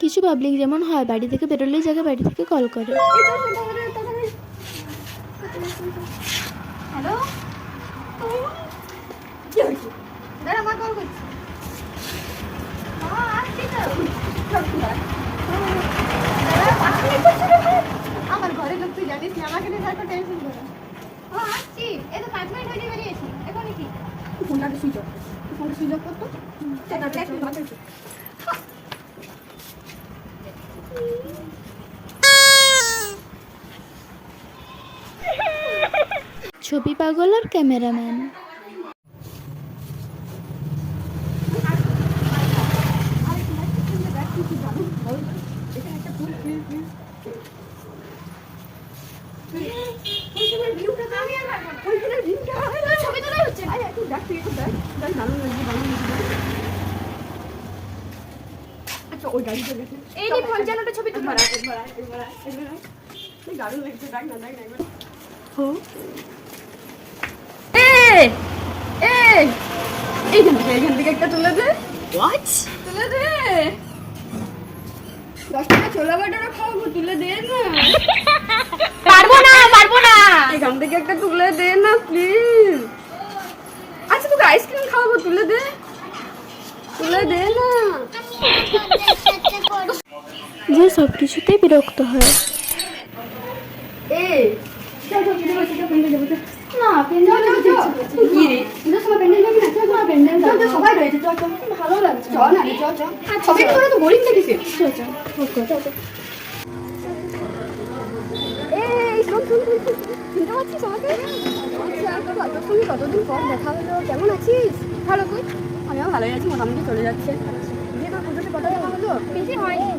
কিছু পাবলিক যেমন হয় বাড়ি থেকে বেরোলেই জায়গায় বাড়ি থেকে কল করে। হ্যালো, কি হয়েছে? দাঁড়া, মা কল করছি। আমার ঘরে লোক তুই জানিস না, আমাকে নিয়ে সারাক্ষণ টেনশন করে। আসছি, এই তো 5 মিনিট হয়ে বেরিয়েছি। এখন কি ফোনটাকে সুইচ অফ, ফোনটা সুইচ অফ করতো। ছবি পাগল আর ক্যামেরাম্যান। এই নি 55টা ছবি তুলবো। দারুণ লাগছে, দেখ না একবার। এইখান থেকে একটা তুলে দে। তুলে দে। 10 টাকা ছোলা বাটারা খাওয়াবো, তুলে দে না। পারবো না। এখান থেকে একটা তুলে দে না প্লিজ। আচ্ছা তোকে আইসক্রিম খাওয়াবো, তুলে দে না। যে সব কিছুতেই বিরক্ত হয়। সবাই রয়েছে, ভালো লাগছে। সবাই তোরা তো বোরিং দেখিস। চিনতে পারছিস আমাকে? আচ্ছা, তোর সঙ্গে কতদিন পর দেখা হলো, কেমন আছিস? ভালো, তুই? আমিও ভালোই আছি, মোটামুটি চলে যাচ্ছে। দিয়ে তোর পুজোতে কত টাকা হলো? বেশি হয়নি।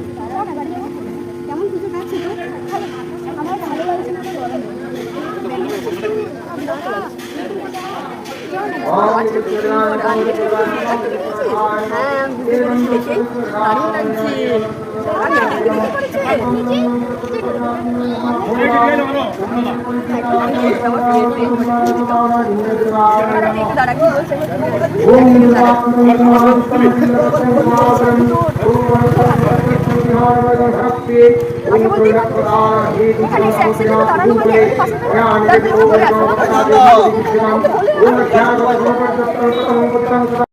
কেমন পুজো কাটছে তোর? আমার ভালো লাগছে না, তো বলো। হ্যাঁ, দেখে দারুণ লাগছে। দাঁড়ানো